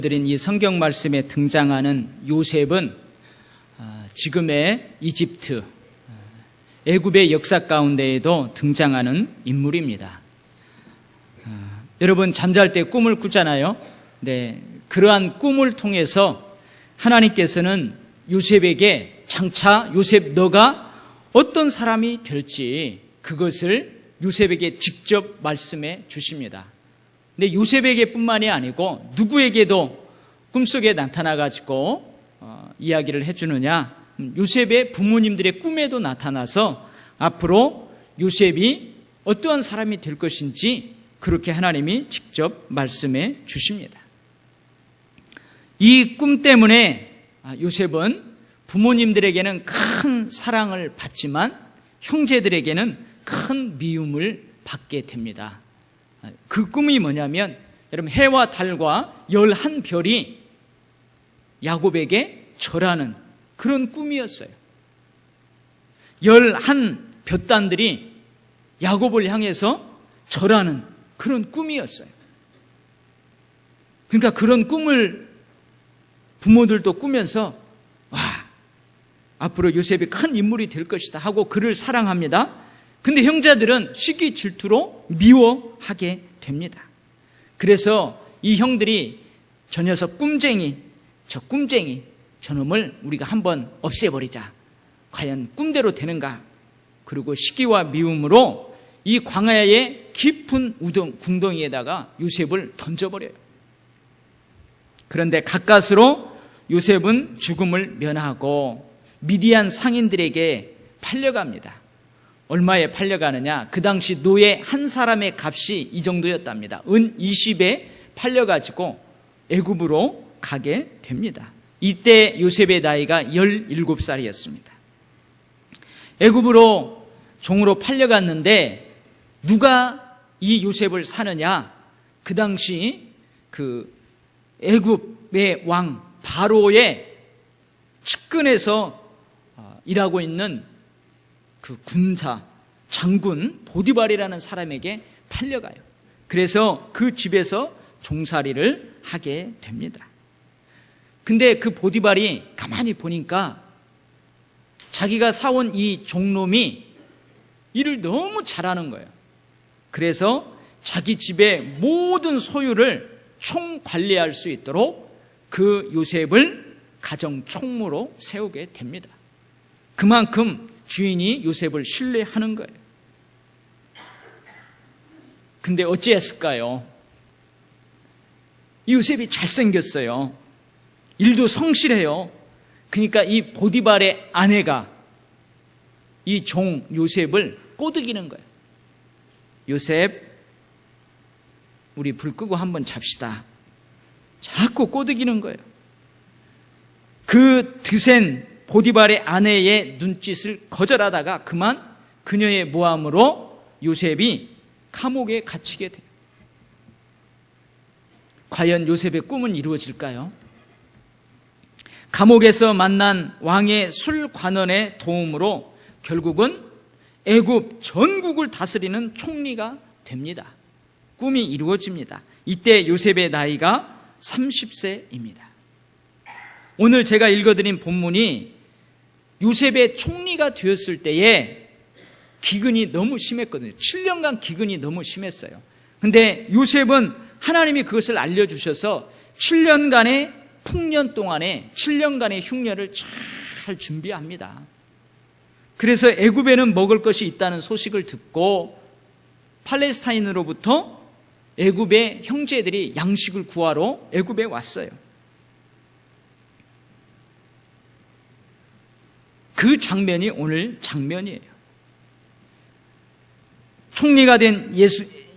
드린 이 성경 말씀에 등장하는 요셉은 지금의 이집트, 애굽의 역사 가운데에도 등장하는 인물입니다. 여러분 잠잘 때 꿈을 꾸잖아요. 네, 그러한 꿈을 통해서 하나님께서는 요셉에게 장차 요셉 너가 어떤 사람이 될지 그것을 요셉에게 직접 말씀해 주십니다. 근데 요셉에게 뿐만이 아니고 누구에게도 꿈속에 나타나가지고 이야기를 해주느냐, 요셉의 부모님들의 꿈에도 나타나서 앞으로 요셉이 어떠한 사람이 될 것인지 그렇게 하나님이 직접 말씀해 주십니다. 이 꿈 때문에 요셉은 부모님들에게는 큰 사랑을 받지만 형제들에게는 큰 미움을 받게 됩니다. 그 꿈이 뭐냐면 여러분 해와 달과 11별이 야곱에게 절하는 그런 꿈이었어요. 11볕단들이 야곱을 향해서 절하는 그런 꿈이었어요. 그러니까 그런 꿈을 부모들도 꾸면서 와, 앞으로 요셉이 큰 인물이 될 것이다 하고 그를 사랑합니다. 근데 형제들은 시기 질투로 미워하게 됩니다. 그래서 이 형들이 저 녀석 꿈쟁이, 저 꿈쟁이, 저놈을 우리가 한번 없애버리자. 과연 꿈대로 되는가? 그리고 시기와 미움으로 이 광야의 깊은 궁덩이에다가 요셉을 던져버려요. 그런데 가까스로 요셉은 죽음을 면하고 미디안 상인들에게 팔려갑니다. 얼마에 팔려가느냐? 그 당시 노예 한 사람의 값이 이 정도였답니다. 은 20에 팔려가지고 애굽으로 가게 됩니다. 이때 요셉의 나이가 17살이었습니다. 애굽으로 종으로 팔려갔는데 누가 이 요셉을 사느냐? 그 당시 그 애굽의 왕 바로의 측근에서 일하고 있는 그 군사, 장군 보디발이라는 사람에게 팔려가요. 그래서 그 집에서 종살이를 하게 됩니다. 근데 그 보디발이 가만히 보니까 자기가 사온 이 종놈이 일을 너무 잘하는 거예요. 그래서 자기 집의 모든 소유를 총관리할 수 있도록 그 요셉을 가정 총무로 세우게 됩니다. 그만큼 주인이 요셉을 신뢰하는 거예요. 근데 어찌했을까요? 이 요셉이 잘생겼어요. 일도 성실해요. 그러니까 이 보디발의 아내가 이 종 요셉을 꼬드기는 거예요. 요셉, 우리 불 끄고 한번 잡시다. 자꾸 꼬드기는 거예요. 그 드센 보디발의 아내의 눈짓을 거절하다가 그만 그녀의 모함으로 요셉이 감옥에 갇히게 돼요. 과연 요셉의 꿈은 이루어질까요? 감옥에서 만난 왕의 술관원의 도움으로 결국은 애굽 전국을 다스리는 총리가 됩니다. 꿈이 이루어집니다. 이때 요셉의 나이가 30세입니다. 오늘 제가 읽어드린 본문이 요셉의 총리가 되었을 때에 기근이 너무 심했거든요. 7년간 기근이 너무 심했어요. 근데 요셉은 하나님이 그것을 알려주셔서 7년간의 풍년 동안에 7년간의 흉년을 잘 준비합니다. 그래서 애굽에는 먹을 것이 있다는 소식을 듣고 팔레스타인으로부터 애굽의 형제들이 양식을 구하러 애굽에 왔어요. 그 장면이 오늘 장면이에요. 총리가 된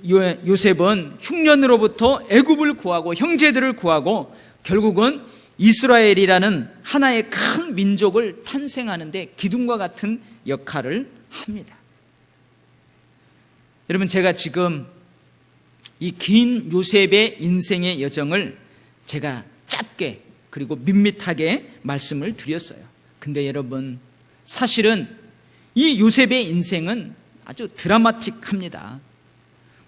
요셉은 흉년으로부터 애굽을 구하고 형제들을 구하고 결국은 이스라엘이라는 하나의 큰 민족을 탄생하는 데 기둥과 같은 역할을 합니다. 여러분, 제가 지금 이 긴 요셉의 인생의 여정을 제가 짧게 그리고 밋밋하게 말씀을 드렸어요. 근데 여러분, 사실은 이 요셉의 인생은 아주 드라마틱합니다.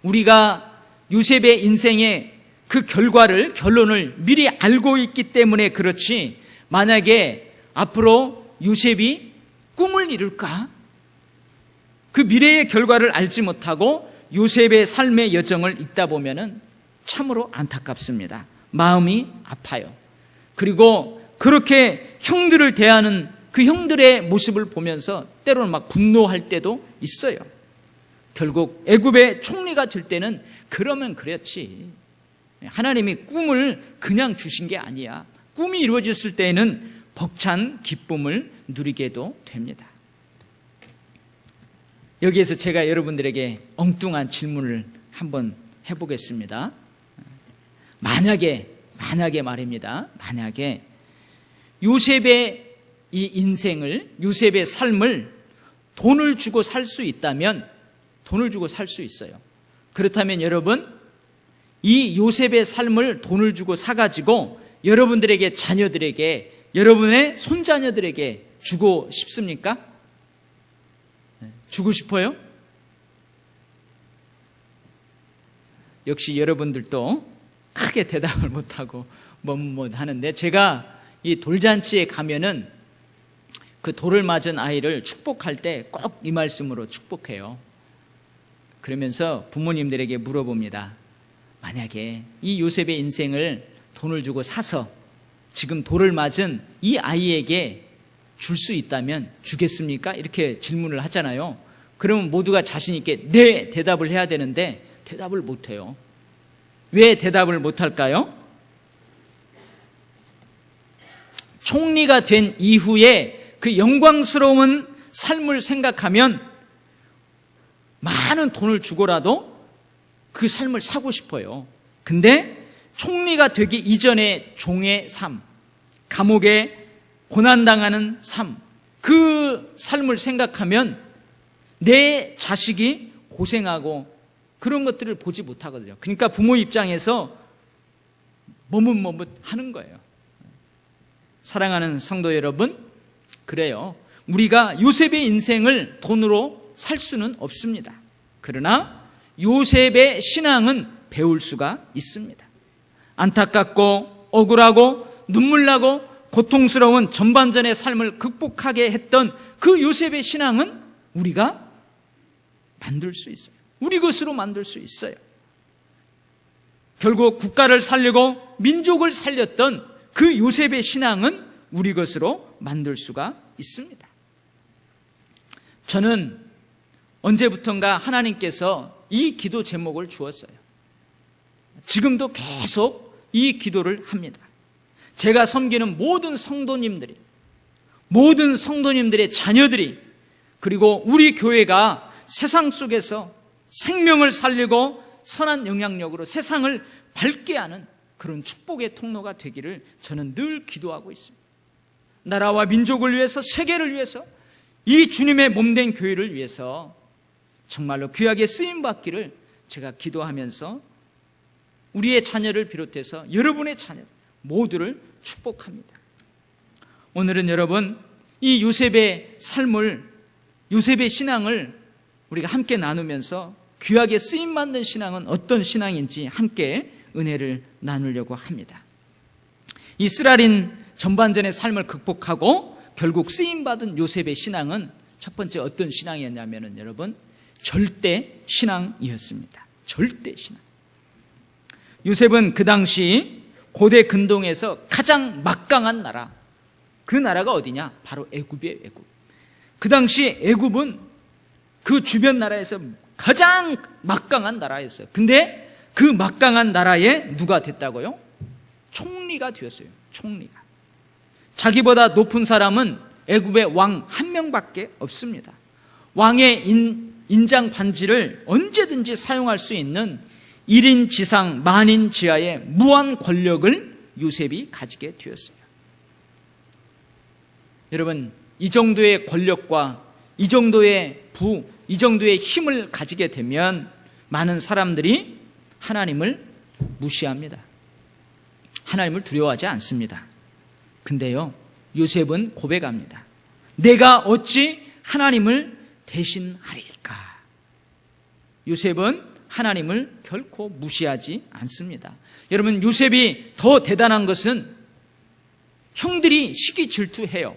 우리가 요셉의 인생의 그 결론을 미리 알고 있기 때문에 그렇지, 만약에 앞으로 요셉이 꿈을 이룰까? 그 미래의 결과를 알지 못하고 요셉의 삶의 여정을 읽다 보면은 참으로 안타깝습니다. 마음이 아파요. 그리고 그렇게 형들을 대하는 그 형들의 모습을 보면서 때로는 막 분노할 때도 있어요. 결국 애굽의 총리가 될 때는 그러면 그렇지, 하나님이 꿈을 그냥 주신 게 아니야. 꿈이 이루어졌을 때에는 벅찬 기쁨을 누리게도 됩니다. 여기에서 제가 여러분들에게 엉뚱한 질문을 한번 해보겠습니다. 만약에 말입니다. 만약에 요셉의 이 인생을, 요셉의 삶을 돈을 주고 살 수 있다면, 돈을 주고 살 수 있어요. 그렇다면 여러분, 이 요셉의 삶을 돈을 주고 사가지고 여러분들에게, 자녀들에게, 여러분의 손자녀들에게 주고 싶습니까? 주고 싶어요? 역시 여러분들도 크게 대답을 못하고 하는데, 제가 이 돌잔치에 가면은 그 돌을 맞은 아이를 축복할 때 꼭 이 말씀으로 축복해요. 그러면서 부모님들에게 물어봅니다. 만약에 이 요셉의 인생을 돈을 주고 사서 지금 돌을 맞은 이 아이에게 줄 수 있다면 주겠습니까? 이렇게 질문을 하잖아요. 그러면 모두가 자신 있게 네 대답을 해야 되는데 대답을 못해요. 왜 대답을 못할까요? 총리가 된 이후에 그 영광스러운 삶을 생각하면 많은 돈을 주고라도 그 삶을 사고 싶어요. 근데 총리가 되기 이전의 종의 삶, 감옥에 고난당하는 삶, 그 삶을 생각하면 내 자식이 고생하고 그런 것들을 보지 못하거든요. 그러니까 부모 입장에서 머뭇머뭇하는 거예요. 사랑하는 성도 여러분, 그래요. 우리가 요셉의 인생을 돈으로 살 수는 없습니다. 그러나 요셉의 신앙은 배울 수가 있습니다. 안타깝고 억울하고 눈물나고 고통스러운 전반전의 삶을 극복하게 했던 그 요셉의 신앙은 우리가 만들 수 있어요. 우리 것으로 만들 수 있어요. 결국 국가를 살리고 민족을 살렸던 그 요셉의 신앙은 우리 것으로 만들 수가 있습니다. 저는 언제부턴가 하나님께서 이 기도 제목을 주었어요. 지금도 계속 이 기도를 합니다. 제가 섬기는 모든 성도님들이, 모든 성도님들의 자녀들이, 그리고 우리 교회가 세상 속에서 생명을 살리고 선한 영향력으로 세상을 밝게 하는 그런 축복의 통로가 되기를 저는 늘 기도하고 있습니다. 나라와 민족을 위해서, 세계를 위해서, 이 주님의 몸된 교회를 위해서 정말로 귀하게 쓰임받기를 제가 기도하면서 우리의 자녀를 비롯해서 여러분의 자녀 모두를 축복합니다. 오늘은 여러분, 이 요셉의 삶을, 요셉의 신앙을 우리가 함께 나누면서 귀하게 쓰임받는 신앙은 어떤 신앙인지 함께 은혜를 나누려고 합니다. 이 쓰라린 전반전의 삶을 극복하고 결국 쓰임받은 요셉의 신앙은 첫 번째 어떤 신앙이었냐면은 여러분, 절대 신앙이었습니다. 절대 신앙. 요셉은 그 당시 고대 근동에서 가장 막강한 나라, 그 나라가 어디냐? 바로 애굽이에요. 애굽. 그 당시 애굽은 그 주변 나라에서 가장 막강한 나라였어요. 근데 그 막강한 나라에 누가 됐다고요? 총리가 되었어요. 총리가. 자기보다 높은 사람은 애굽의 왕 한 명밖에 없습니다. 왕의 인장 반지를 언제든지 사용할 수 있는 1인 지상 만인 지하의 무한 권력을 요셉이 가지게 되었어요. 여러분, 이 정도의 권력과 이 정도의 이 정도의 힘을 가지게 되면 많은 사람들이 하나님을 무시합니다. 하나님을 두려워하지 않습니다. 근데요, 요셉은 고백합니다. 내가 어찌 하나님을 대신하리일까? 요셉은 하나님을 결코 무시하지 않습니다. 여러분, 요셉이 더 대단한 것은 형들이 시기 질투해요.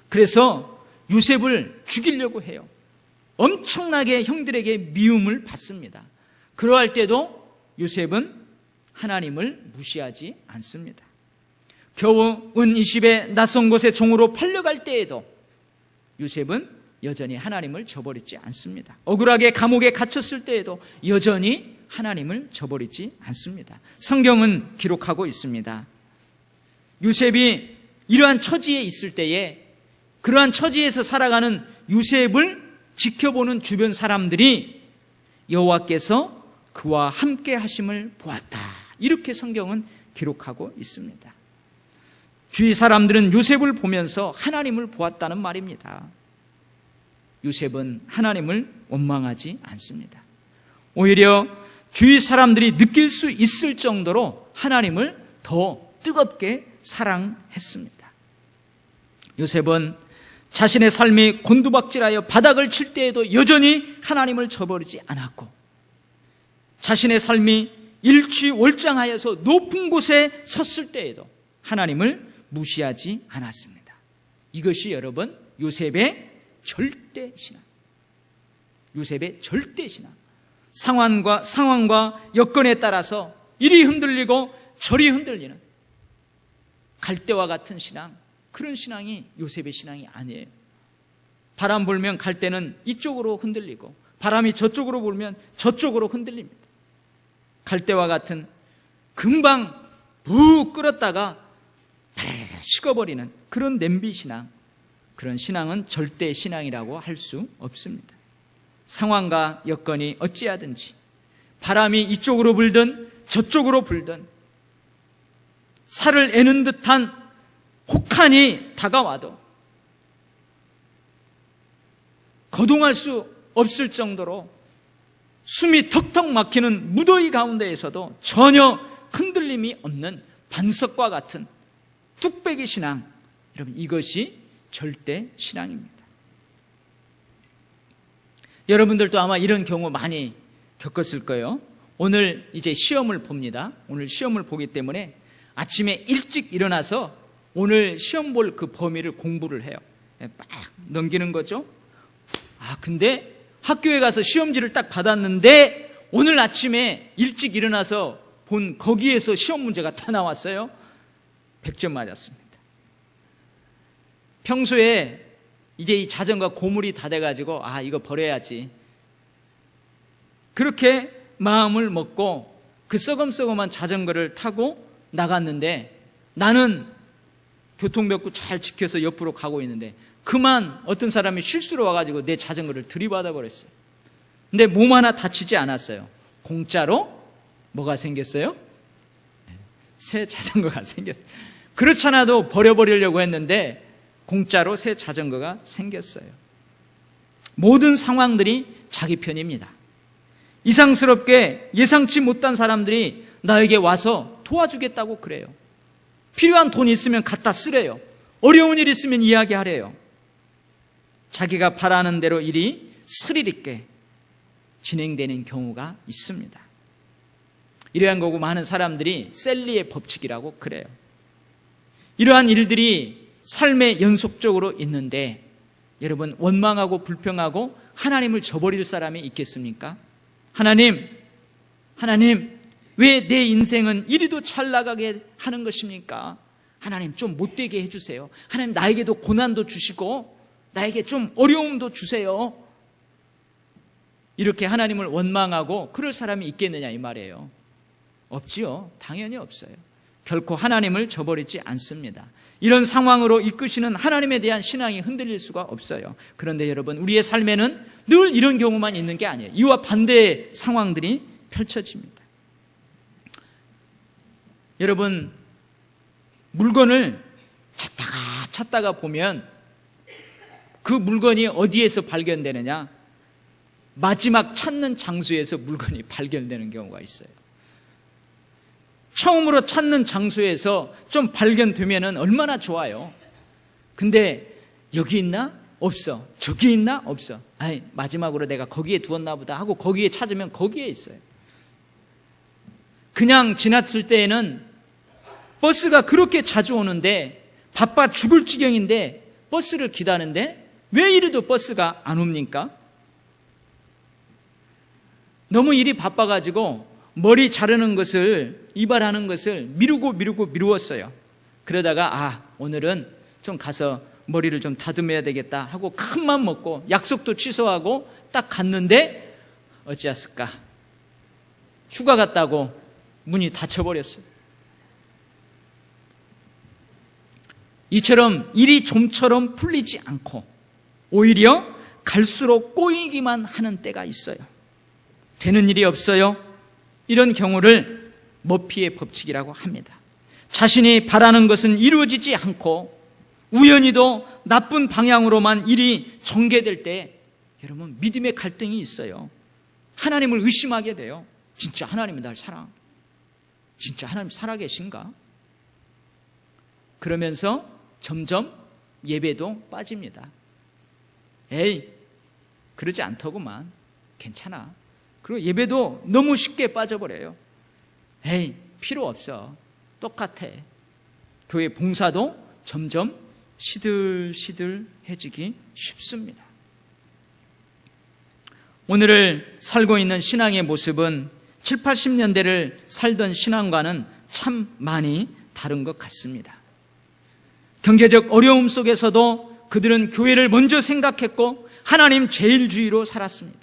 그래서 요셉을 죽이려고 해요. 엄청나게 형들에게 미움을 받습니다. 그러할 때도 요셉은 하나님을 무시하지 않습니다. 겨우 은 20에 낯선 곳에 종으로 팔려갈 때에도 요셉은 여전히 하나님을 저버리지 않습니다. 억울하게 감옥에 갇혔을 때에도 여전히 하나님을 저버리지 않습니다. 성경은 기록하고 있습니다. 요셉이 이러한 처지에 있을 때에 그러한 처지에서 살아가는 요셉을 지켜보는 주변 사람들이 여호와께서 그와 함께 하심을 보았다. 이렇게 성경은 기록하고 있습니다. 주위 사람들은 요셉을 보면서 하나님을 보았다는 말입니다. 요셉은 하나님을 원망하지 않습니다. 오히려 주위 사람들이 느낄 수 있을 정도로 하나님을 더 뜨겁게 사랑했습니다. 요셉은 자신의 삶이 곤두박질하여 바닥을 칠 때에도 여전히 하나님을 저버리지 않았고, 자신의 삶이 일취월장하여서 높은 곳에 섰을 때에도 하나님을 무시하지 않았습니다. 이것이 여러분 요셉의 절대 신앙, 요셉의 절대 신앙. 상황과 여건에 따라서 이리 흔들리고 저리 흔들리는 갈대와 같은 신앙, 그런 신앙이 요셉의 신앙이 아니에요. 바람 불면 갈대는 이쪽으로 흔들리고 바람이 저쪽으로 불면 저쪽으로 흔들립니다. 갈대와 같은 금방 부 끓었다가 식어버리는 그런 냄비 신앙, 그런 신앙은 절대 신앙이라고 할 수 없습니다. 상황과 여건이 어찌하든지 바람이 이쪽으로 불든 저쪽으로 불든 살을 애는 듯한 혹한이 다가와도 거동할 수 없을 정도로 숨이 턱턱 막히는 무더위 가운데에서도 전혀 흔들림이 없는 반석과 같은 뚝배기 신앙, 여러분 이것이 절대 신앙입니다. 여러분들도 아마 이런 경우 많이 겪었을 거예요. 오늘 이제 시험을 봅니다. 오늘 시험을 보기 때문에 아침에 일찍 일어나서 오늘 시험 볼 그 범위를 공부를 해요. 막 넘기는 거죠. 근데 학교에 가서 시험지를 딱 받았는데 오늘 아침에 일찍 일어나서 본 거기에서 시험 문제가 다 나왔어요. 100점 맞았습니다. 평소에 이제 이 자전거 고물이 다 돼가지고 이거 버려야지, 그렇게 마음을 먹고 그 썩음썩음한 자전거를 타고 나갔는데 나는 교통벽구 잘 지켜서 옆으로 가고 있는데 그만 어떤 사람이 실수로 와가지고 내 자전거를 들이받아 버렸어요. 근데 몸 하나 다치지 않았어요. 공짜로 뭐가 생겼어요? 새 자전거가 생겼어요. 그렇잖아도 버려버리려고 했는데 공짜로 새 자전거가 생겼어요. 모든 상황들이 자기 편입니다. 이상스럽게 예상치 못한 사람들이 나에게 와서 도와주겠다고 그래요. 필요한 돈 있으면 갖다 쓰래요. 어려운 일 있으면 이야기하래요. 자기가 바라는 대로 일이 스릴 있게 진행되는 경우가 있습니다. 이러한 거고 많은 사람들이 셀리의 법칙이라고 그래요. 이러한 일들이 삶에 연속적으로 있는데 여러분 원망하고 불평하고 하나님을 저버릴 사람이 있겠습니까? 하나님 왜 내 인생은 이리도 잘 나가게 하는 것입니까? 하나님 좀 못되게 해주세요. 하나님 나에게도 고난도 주시고 나에게 좀 어려움도 주세요. 이렇게 하나님을 원망하고 그럴 사람이 있겠느냐 이 말이에요. 없지요. 당연히 없어요. 결코 하나님을 저버리지 않습니다. 이런 상황으로 이끄시는 하나님에 대한 신앙이 흔들릴 수가 없어요. 그런데 여러분 우리의 삶에는 늘 이런 경우만 있는 게 아니에요. 이와 반대의 상황들이 펼쳐집니다. 여러분 물건을 찾다가 보면 그 물건이 어디에서 발견되느냐? 마지막 찾는 장소에서 물건이 발견되는 경우가 있어요. 처음으로 찾는 장소에서 좀 발견되면 얼마나 좋아요. 근데 여기 있나? 없어. 저기 있나? 없어. 마지막으로 내가 거기에 두었나 보다 하고 거기에 찾으면 거기에 있어요. 그냥 지났을 때에는 버스가 그렇게 자주 오는데 바빠 죽을 지경인데 버스를 기다리는데 왜 이래도 버스가 안 옵니까? 너무 일이 바빠가지고 머리 자르는 것을, 이발하는 것을 미루었어요. 그러다가 오늘은 좀 가서 머리를 좀 다듬어야 되겠다 하고 큰맘 먹고 약속도 취소하고 딱 갔는데 어찌했을까? 휴가 갔다고 문이 닫혀버렸어요. 이처럼 일이 좀처럼 풀리지 않고 오히려 갈수록 꼬이기만 하는 때가 있어요. 되는 일이 없어요. 이런 경우를 머피의 법칙이라고 합니다. 자신이 바라는 것은 이루어지지 않고 우연히도 나쁜 방향으로만 일이 전개될 때 여러분 믿음의 갈등이 있어요. 하나님을 의심하게 돼요. 진짜 하나님이 날 진짜 하나님 살아계신가? 그러면서 점점 예배도 빠집니다. 에이, 그러지 않더구만. 괜찮아. 그리고 예배도 너무 쉽게 빠져버려요. 에이, 필요 없어. 똑같아. 교회 봉사도 점점 시들시들해지기 쉽습니다. 오늘을 살고 있는 신앙의 모습은 7, 80년대를 살던 신앙과는 참 많이 다른 것 같습니다. 경제적 어려움 속에서도 그들은 교회를 먼저 생각했고 하나님 제일주의로 살았습니다.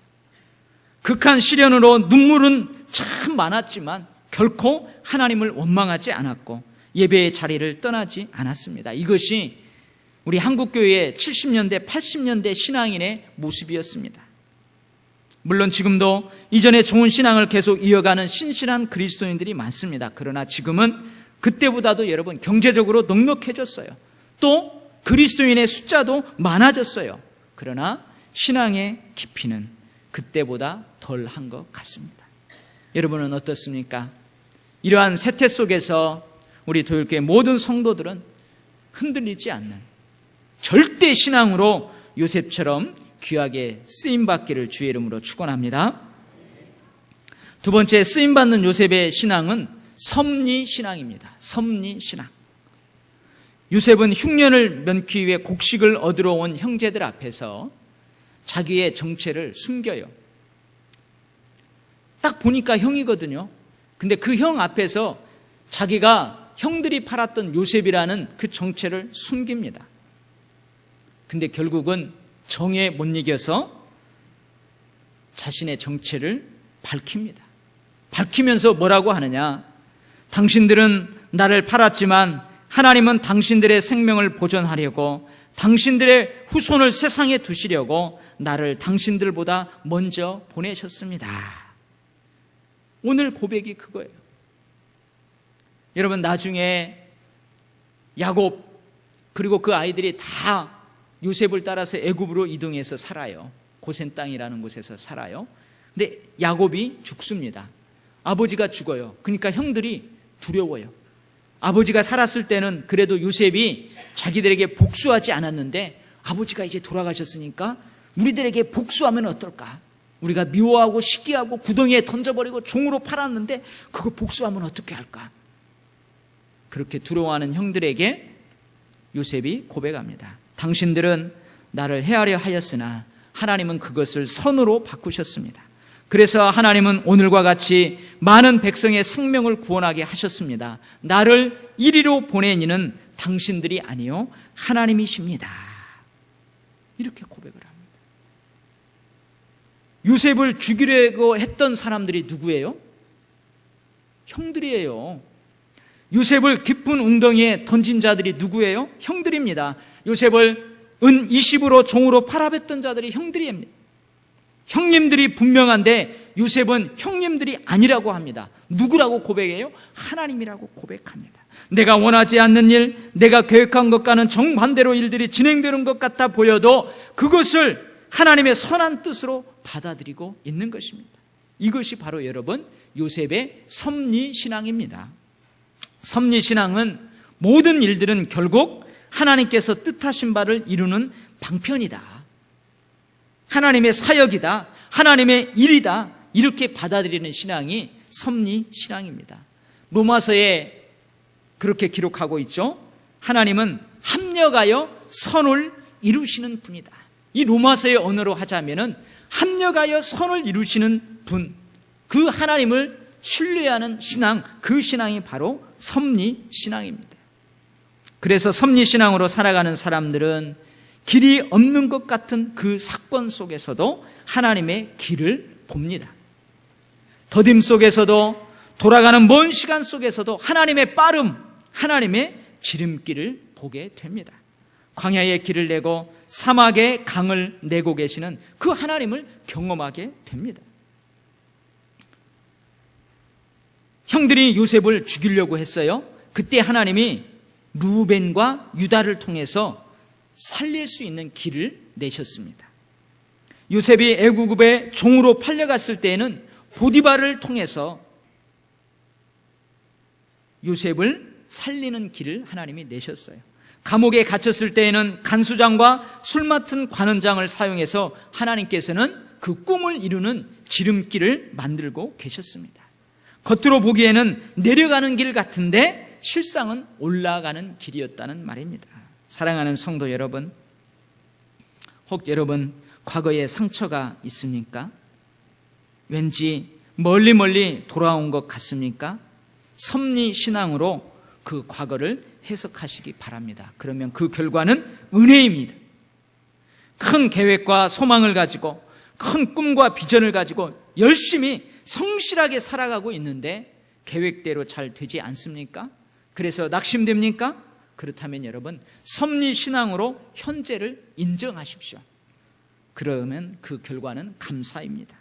극한 시련으로 눈물은 참 많았지만 결코 하나님을 원망하지 않았고 예배의 자리를 떠나지 않았습니다. 이것이 우리 한국교회의 70년대, 80년대 신앙인의 모습이었습니다. 물론 지금도 이전의 좋은 신앙을 계속 이어가는 신실한 그리스도인들이 많습니다. 그러나 지금은 그때보다도 여러분 경제적으로 넉넉해졌어요. 또 그리스도인의 숫자도 많아졌어요. 그러나 신앙의 깊이는 그때보다 덜한 것 같습니다. 여러분은 어떻습니까? 이러한 세태 속에서 우리 도율교회 모든 성도들은 흔들리지 않는 절대 신앙으로 요셉처럼 귀하게 쓰임받기를 주의 이름으로 축원합니다. 두 번째, 쓰임받는 요셉의 신앙은 섭리신앙입니다. 섭리신앙. 요셉은 흉년을 면키 위해 곡식을 얻으러 온 형제들 앞에서 자기의 정체를 숨겨요. 딱 보니까 형이거든요. 근데 그 형 앞에서 자기가 형들이 팔았던 요셉이라는 그 정체를 숨깁니다. 근데 결국은 정에 못 이겨서 자신의 정체를 밝힙니다. 밝히면서 뭐라고 하느냐? 당신들은 나를 팔았지만 하나님은 당신들의 생명을 보존하려고 당신들의 후손을 세상에 두시려고 나를 당신들보다 먼저 보내셨습니다. 오늘 고백이 그거예요. 여러분, 나중에 야곱 그리고 그 아이들이 다 요셉을 따라서 애굽으로 이동해서 살아요. 고센 땅이라는 곳에서 살아요. 근데 야곱이 죽습니다. 아버지가 죽어요. 그러니까 형들이 두려워요. 아버지가 살았을 때는 그래도 요셉이 자기들에게 복수하지 않았는데 아버지가 이제 돌아가셨으니까 우리들에게 복수하면 어떨까? 우리가 미워하고 시기하고 구덩이에 던져버리고 종으로 팔았는데 그거 복수하면 어떻게 할까? 그렇게 두려워하는 형들에게 요셉이 고백합니다. 당신들은 나를 해하려 하였으나 하나님은 그것을 선으로 바꾸셨습니다. 그래서 하나님은 오늘과 같이 많은 백성의 생명을 구원하게 하셨습니다. 나를 이리로 보낸 이는 당신들이 아니요 하나님이십니다. 이렇게 고백을 합니다. 요셉을 죽이려고 했던 사람들이 누구예요? 형들이에요. 요셉을 깊은 웅덩이에 던진 자들이 누구예요? 형들입니다. 요셉을 은 20으로 종으로 팔아뱉던 자들이 형들입니다. 형님들이 분명한데 요셉은 형님들이 아니라고 합니다. 누구라고 고백해요? 하나님이라고 고백합니다. 내가 원하지 않는 일, 내가 계획한 것과는 정반대로 일들이 진행되는 것 같아 보여도 그것을 하나님의 선한 뜻으로 받아들이고 있는 것입니다. 이것이 바로 여러분 요셉의 섭리신앙입니다. 섭리신앙은 모든 일들은 결국 하나님께서 뜻하신 바를 이루는 방편이다. 하나님의 사역이다. 하나님의 일이다. 이렇게 받아들이는 신앙이 섭리신앙입니다. 로마서에 그렇게 기록하고 있죠. 하나님은 합력하여 선을 이루시는 분이다. 이 로마서의 언어로 하자면은 합력하여 선을 이루시는 분, 그 하나님을 신뢰하는 신앙, 그 신앙이 바로 섭리신앙입니다. 그래서 섭리신앙으로 살아가는 사람들은 길이 없는 것 같은 그 사건 속에서도 하나님의 길을 봅니다. 더딤 속에서도, 돌아가는 먼 시간 속에서도 하나님의 빠름, 하나님의 지름길을 보게 됩니다. 광야의 길을 내고 사막의 강을 내고 계시는 그 하나님을 경험하게 됩니다. 형들이 요셉을 죽이려고 했어요. 그때 하나님이 루벤과 유다를 통해서 살릴 수 있는 길을 내셨습니다. 요셉이 애굽의 종으로 팔려갔을 때에는 보디발을 통해서 요셉을 살리는 길을 하나님이 내셨어요. 감옥에 갇혔을 때에는 간수장과 술 맡은 관원장을 사용해서 하나님께서는 그 꿈을 이루는 지름길을 만들고 계셨습니다. 겉으로 보기에는 내려가는 길 같은데 실상은 올라가는 길이었다는 말입니다. 사랑하는 성도 여러분, 혹 여러분 과거에 상처가 있습니까? 왠지 멀리 돌아온 것 같습니까? 섭리신앙으로 그 과거를 해석하시기 바랍니다. 그러면 그 결과는 은혜입니다. 큰 계획과 소망을 가지고, 큰 꿈과 비전을 가지고 열심히 성실하게 살아가고 있는데 계획대로 잘 되지 않습니까? 그래서 낙심됩니까? 그렇다면 여러분, 섭리신앙으로 현재를 인정하십시오. 그러면 그 결과는 감사입니다.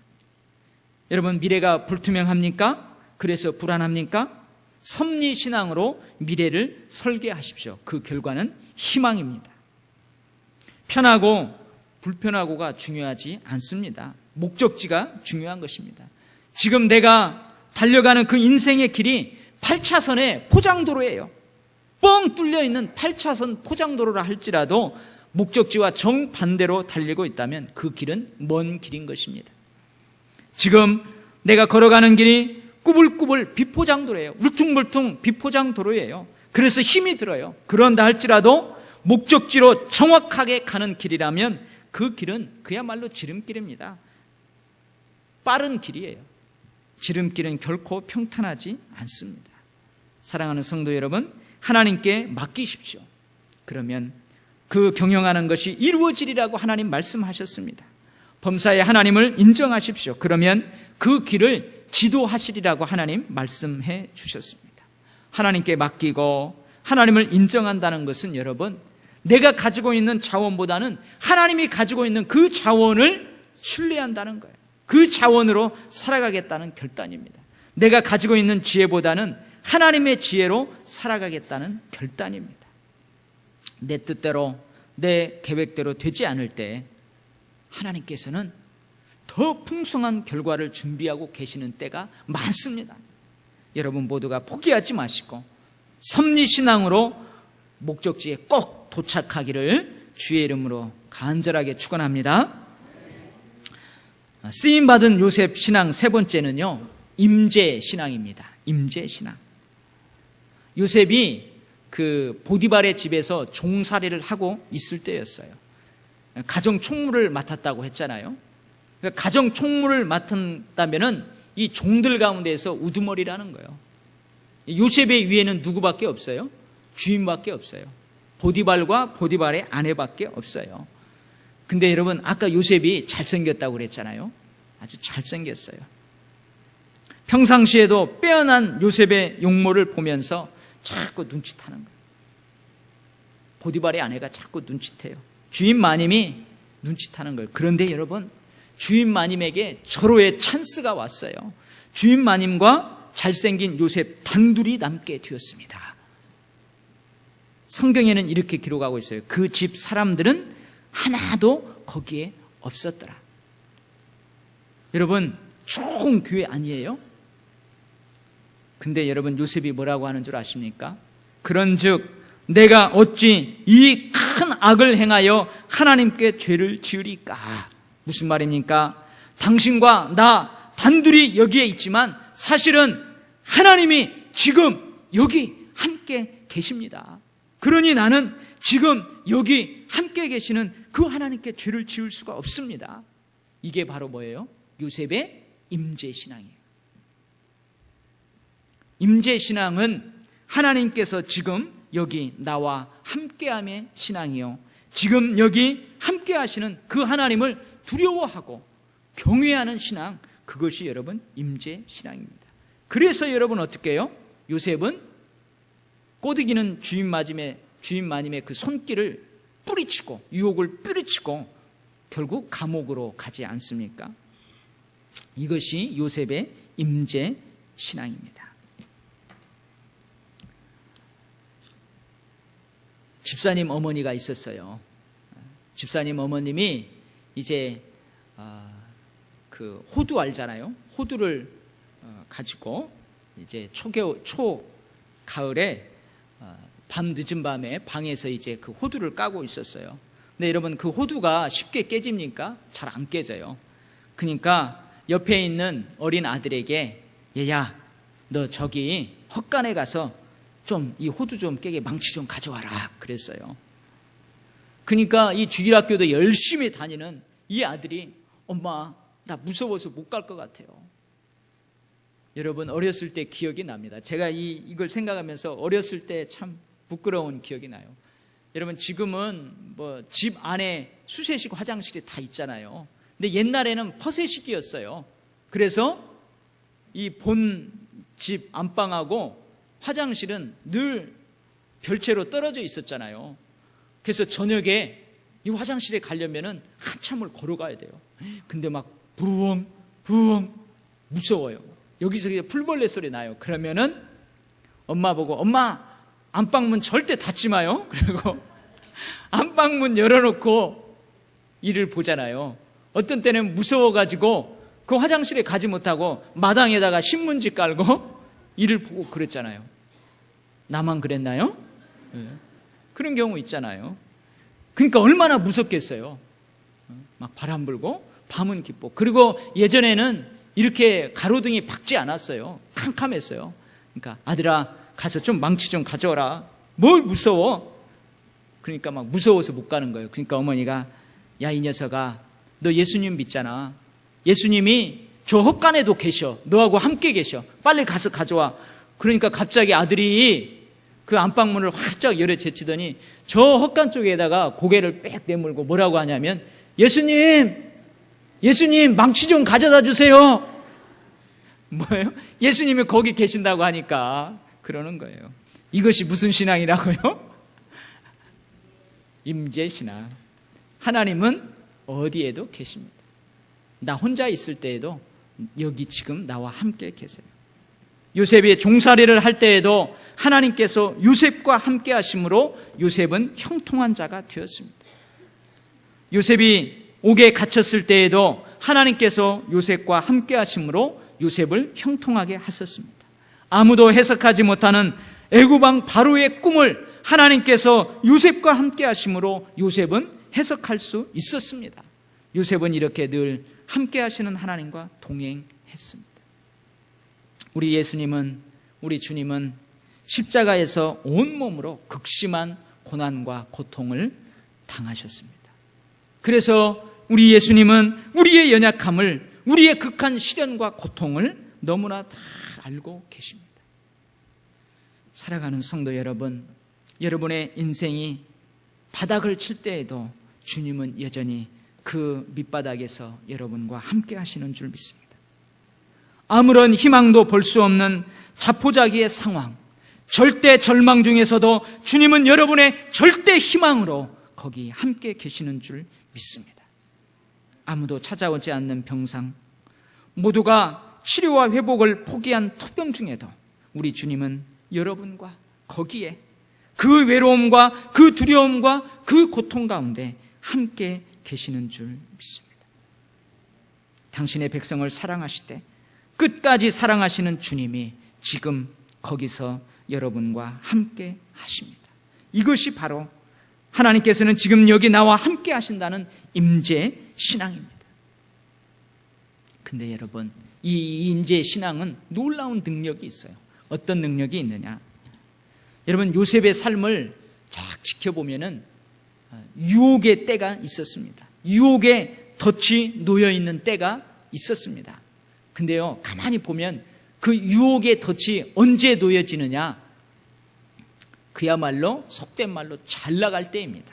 여러분, 미래가 불투명합니까? 그래서 불안합니까? 섭리신앙으로 미래를 설계하십시오. 그 결과는 희망입니다. 편하고 불편하고가 중요하지 않습니다. 목적지가 중요한 것입니다. 지금 내가 달려가는 그 인생의 길이 8차선의 포장도로예요. 뻥 뚫려 있는 8차선 포장도로라 할지라도 목적지와 정반대로 달리고 있다면 그 길은 먼 길인 것입니다. 지금 내가 걸어가는 길이 꾸불꾸불 비포장도로예요. 울퉁불퉁 비포장도로예요. 그래서 힘이 들어요. 그런다 할지라도 목적지로 정확하게 가는 길이라면 그 길은 그야말로 지름길입니다. 빠른 길이에요. 지름길은 결코 평탄하지 않습니다. 사랑하는 성도 여러분, 하나님께 맡기십시오. 그러면 그 경영하는 것이 이루어지리라고 하나님 말씀하셨습니다. 범사에 하나님을 인정하십시오. 그러면 그 길을 지도하시리라고 하나님 말씀해 주셨습니다. 하나님께 맡기고 하나님을 인정한다는 것은 여러분, 내가 가지고 있는 자원보다는 하나님이 가지고 있는 그 자원을 신뢰한다는 거예요. 그 자원으로 살아가겠다는 결단입니다. 내가 가지고 있는 지혜보다는 하나님의 지혜로 살아가겠다는 결단입니다. 내 뜻대로, 내 계획대로 되지 않을 때 하나님께서는 더 풍성한 결과를 준비하고 계시는 때가 많습니다. 여러분 모두가 포기하지 마시고 섭리신앙으로 목적지에 꼭 도착하기를 주의 이름으로 간절하게 축원합니다. 쓰임받은 요셉 신앙 세 번째는요, 임재신앙입니다. 임재신앙. 요셉이 그 보디발의 집에서 종살이를 하고 있을 때였어요. 가정 총무를 맡았다고 했잖아요. 가정 총무를 맡았다면은 이 종들 가운데에서 우두머리라는 거예요. 요셉의 위에는 누구밖에 없어요? 주인밖에 없어요. 보디발과 보디발의 아내밖에 없어요. 근데 여러분, 아까 요셉이 잘생겼다고 그랬잖아요. 아주 잘생겼어요. 평상시에도 빼어난 요셉의 용모를 보면서 자꾸 눈짓하는 거예요. 보디발의 아내가 자꾸 눈짓해요. 주인 마님이 눈짓하는 거예요. 그런데 여러분, 주인 마님에게 절호의 찬스가 왔어요. 주인 마님과 잘생긴 요셉 단둘이 남게 되었습니다. 성경에는 이렇게 기록하고 있어요. 그 집 사람들은 하나도 거기에 없었더라. 여러분, 좋은 교회 아니에요? 근데 여러분, 요셉이 뭐라고 하는 줄 아십니까? 그런즉 내가 어찌 이 큰 악을 행하여 하나님께 죄를 지으리까? 무슨 말입니까? 당신과 나 단둘이 여기에 있지만 사실은 하나님이 지금 여기 함께 계십니다. 그러니 나는 지금 여기 함께 계시는 그 하나님께 죄를 지을 수가 없습니다. 이게 바로 뭐예요? 요셉의 임재신앙이에요. 임재신앙은 하나님께서 지금 여기 나와 함께함의 신앙이요, 지금 여기 함께하시는 그 하나님을 두려워하고 경외하는 신앙, 그것이 여러분 임재신앙입니다. 그래서 여러분 어떻게 해요? 요셉은 꼬드기는 주인 마님의 그 손길을 뿌리치고, 유혹을 뿌리치고 결국 감옥으로 가지 않습니까? 이것이 요셉의 임재신앙입니다. 집사님 어머니가 있었어요. 집사님 어머님이 이제 그 호두 알잖아요. 호두를 가지고 이제 초가을에 밤 늦은 밤에 방에서 이제 그 호두를 까고 있었어요. 근데 여러분, 그 호두가 쉽게 깨집니까? 잘 안 깨져요. 그러니까 옆에 있는 어린 아들에게, 얘야, 너 저기 헛간에 가서 좀 이 호두 좀 깨게 망치 좀 가져와라 그랬어요. 그러니까 이 주일학교도 열심히 다니는 이 아들이, 엄마, 나 무서워서 못 갈 것 같아요. 여러분, 어렸을 때 기억이 납니다. 제가 이걸 생각하면서 어렸을 때 참 부끄러운 기억이 나요. 여러분, 지금은 뭐 집 안에 수세식 화장실이 다 있잖아요. 근데 옛날에는 퍼세식이었어요. 그래서 이 본 집 안방하고 화장실은 늘 별채로 떨어져 있었잖아요. 그래서 저녁에 이 화장실에 가려면은 한참을 걸어가야 돼요. 근데 막 부엉 무서워요. 여기서 풀벌레 소리 나요. 그러면은 엄마 보고, 엄마, 안방문 절대 닫지 마요. 그리고 안방문 열어놓고 이를 보잖아요. 어떤 때는 무서워가지고 그 화장실에 가지 못하고 마당에다가 신문지 깔고 이를 보고 그랬잖아요. 나만 그랬나요? 네. 그런 경우 있잖아요. 그러니까 얼마나 무섭겠어요. 막 바람 불고 밤은 깊고, 그리고 예전에는 이렇게 가로등이 밝지 않았어요. 캄캄했어요. 그러니까 아들아, 가서 좀 망치 좀 가져와라. 뭘 무서워? 그러니까 막 무서워서 못 가는 거예요. 그러니까 어머니가, 야, 이 녀석아, 너 예수님 믿잖아. 예수님이 저 헛간에도 계셔. 너하고 함께 계셔. 빨리 가서 가져와. 그러니까 갑자기 아들이 그 안방문을 활짝 열어 제치더니 저 헛간 쪽에다가 고개를 빽 내물고 뭐라고 하냐면, 예수님 망치 좀 가져다 주세요. 뭐예요? 예수님이 거기 계신다고 하니까 그러는 거예요. 이것이 무슨 신앙이라고요? 임재신앙. 하나님은 어디에도 계십니다. 나 혼자 있을 때에도 여기 지금 나와 함께 계세요. 요셉이 종살이를 할 때에도 하나님께서 요셉과 함께 하심으로 요셉은 형통한 자가 되었습니다. 요셉이 옥에 갇혔을 때에도 하나님께서 요셉과 함께 하심으로 요셉을 형통하게 하셨습니다. 아무도 해석하지 못하는 애굽왕 바로의 꿈을 하나님께서 요셉과 함께 하심으로 요셉은 해석할 수 있었습니다. 요셉은 이렇게 늘 함께 하시는 하나님과 동행했습니다. 우리 예수님은, 우리 주님은 십자가에서 온몸으로 극심한 고난과 고통을 당하셨습니다. 그래서 우리 예수님은 우리의 연약함을, 우리의 극한 시련과 고통을 너무나 잘 알고 계십니다. 살아가는 성도 여러분, 여러분의 인생이 바닥을 칠 때에도 주님은 여전히 그 밑바닥에서 여러분과 함께 하시는 줄 믿습니다. 아무런 희망도 볼 수 없는 자포자기의 상황, 절대 절망 중에서도 주님은 여러분의 절대 희망으로 거기 함께 계시는 줄 믿습니다. 아무도 찾아오지 않는 병상, 모두가 치료와 회복을 포기한 투병 중에도 우리 주님은 여러분과 거기에 그 외로움과 그 두려움과 그 고통 가운데 함께 계시는 줄 믿습니다. 당신의 백성을 사랑하시되 끝까지 사랑하시는 주님이 지금 거기서 여러분과 함께 하십니다. 이것이 바로 하나님께서는 지금 여기 나와 함께 하신다는 임재 신앙입니다. 근데 여러분, 이 임재 신앙은 놀라운 능력이 있어요. 어떤 능력이 있느냐? 여러분, 요셉의 삶을 쫙 지켜보면은 유혹의 때가 있었습니다. 유혹에 덫이 놓여 있는 때가 있었습니다. 근데요, 가만히 보면 그 유혹의 덫이 언제 놓여지느냐? 그야말로 속된 말로 잘 나갈 때입니다.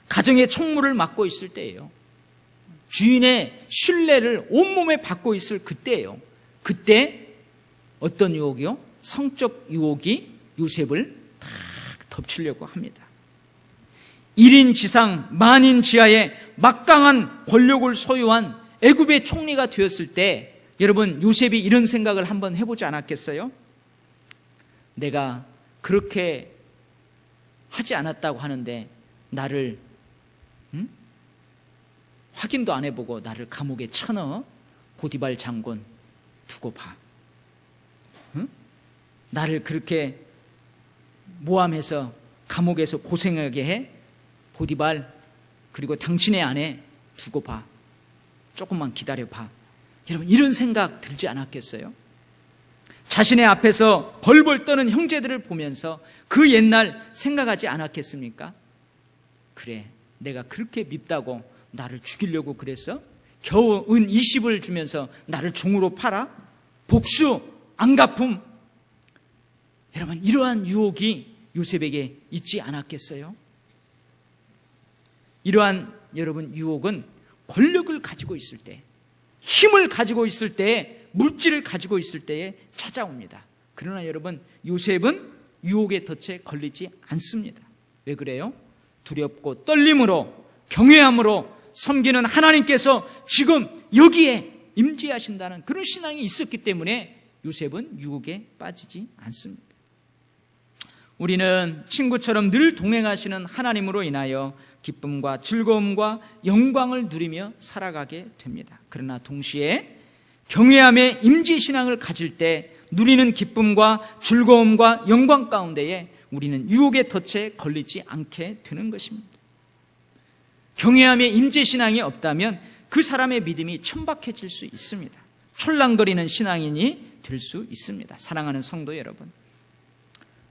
가정의 총무를 맡고 있을 때예요. 주인의 신뢰를 온몸에 받고 있을 그때예요. 그때 어떤 유혹이요? 성적 유혹이 요셉을 다 덮치려고 합니다. 1인 지상 만인 지하의 막강한 권력을 소유한 애굽의 총리가 되었을 때 여러분, 요셉이 이런 생각을 한번 해보지 않았겠어요? 내가 그렇게 하지 않았다고 하는데 나를 확인도 안 해보고 나를 감옥에 쳐넣어? 보디발 장군 두고 봐. 나를 그렇게 모함해서 감옥에서 고생하게 해? 보디발, 그리고 당신의 아내 두고 봐. 조금만 기다려봐. 여러분, 이런 생각 들지 않았겠어요? 자신의 앞에서 벌벌 떠는 형제들을 보면서 그 옛날 생각하지 않았겠습니까? 그래, 내가 그렇게 밉다고 나를 죽이려고 그랬어? 겨우 은 20을 주면서 나를 종으로 팔아? 복수, 안갚음. 여러분, 이러한 유혹이 요셉에게 있지 않았겠어요? 이러한 여러분 유혹은 권력을 가지고 있을 때, 힘을 가지고 있을 때, 물질을 가지고 있을 때에 찾아옵니다. 그러나 여러분, 요셉은 유혹의 덫에 걸리지 않습니다. 왜 그래요? 두렵고 떨림으로, 경외함으로 섬기는 하나님께서 지금 여기에 임재하신다는 그런 신앙이 있었기 때문에 요셉은 유혹에 빠지지 않습니다. 우리는 친구처럼 늘 동행하시는 하나님으로 인하여 기쁨과 즐거움과 영광을 누리며 살아가게 됩니다. 그러나 동시에 경외함의 임재신앙을 가질 때 누리는 기쁨과 즐거움과 영광 가운데에 우리는 유혹의 덫에 걸리지 않게 되는 것입니다. 경외함의 임재신앙이 없다면 그 사람의 믿음이 천박해질 수 있습니다. 촐랑거리는 신앙인이 될 수 있습니다. 사랑하는 성도 여러분,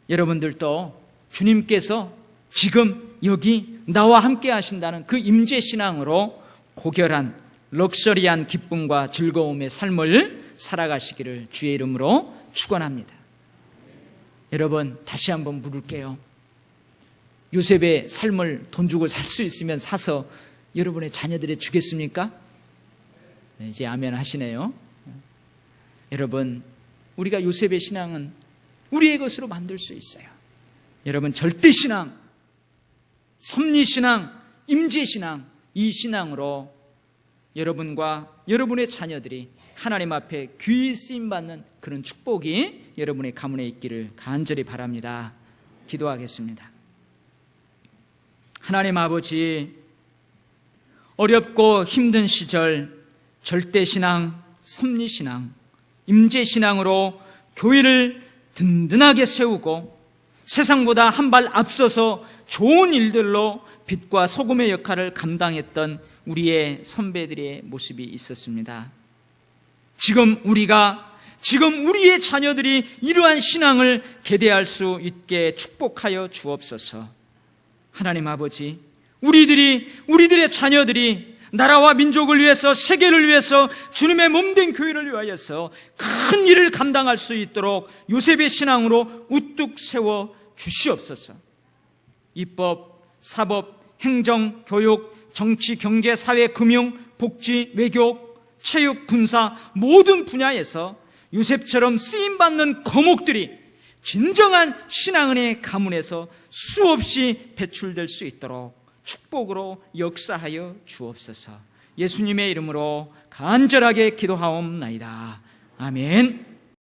여러분들도 주님께서 지금 여기 나와 함께 하신다는 그 임재신앙으로 고결한 럭셔리한 기쁨과 즐거움의 삶을 살아가시기를 주의 이름으로 축원합니다. 여러분, 다시 한번 물을게요. 요셉의 삶을 돈 주고 살 수 있으면 사서 여러분의 자녀들에 주겠습니까? 네, 이제 아멘 하시네요. 여러분, 우리가 요셉의 신앙은 우리의 것으로 만들 수 있어요. 여러분, 절대신앙, 섭리신앙, 임재신앙, 이 신앙으로 여러분과 여러분의 자녀들이 하나님 앞에 귀히 쓰임받는 그런 축복이 여러분의 가문에 있기를 간절히 바랍니다. 기도하겠습니다. 하나님 아버지, 어렵고 힘든 시절 절대신앙, 섭리신앙, 임재신앙으로 교회를 든든하게 세우고 세상보다 한 발 앞서서 좋은 일들로 빛과 소금의 역할을 감당했던 우리의 선배들의 모습이 있었습니다. 지금 우리의 자녀들이 이러한 신앙을 계대할 수 있게 축복하여 주옵소서. 하나님 아버지, 우리들의 자녀들이 나라와 민족을 위해서, 세계를 위해서, 주님의 몸된 교회를 위하여서 큰 일을 감당할 수 있도록 요셉의 신앙으로 우뚝 세워 주시옵소서. 입법, 사법, 행정, 교육, 정치, 경제, 사회, 금융, 복지, 외교, 체육, 군사 모든 분야에서 요셉처럼 쓰임받는 거목들이 진정한 신앙은의 가문에서 수없이 배출될 수 있도록 축복으로 역사하여 주옵소서. 예수님의 이름으로 간절하게 기도하옵나이다. 아멘.